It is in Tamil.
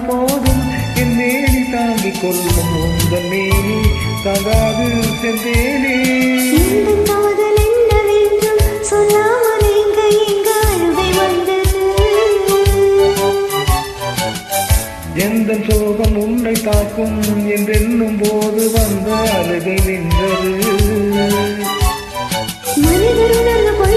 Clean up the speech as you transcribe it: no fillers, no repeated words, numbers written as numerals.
போதும் என் மேனி தாங்கிக் கொள்ளும் உங்கள் மேனி தாங்காது சென்றேனே. காதல் என்னவென்றும் சொல்லாமல் எங்க எங்க அழுகை வந்தது. எந்த சோகம் உன்னை தாக்கும் என்றென்னும் போது வந்த அழுகை நின்றது. மனிதர் உணர்ந்து கொள்ள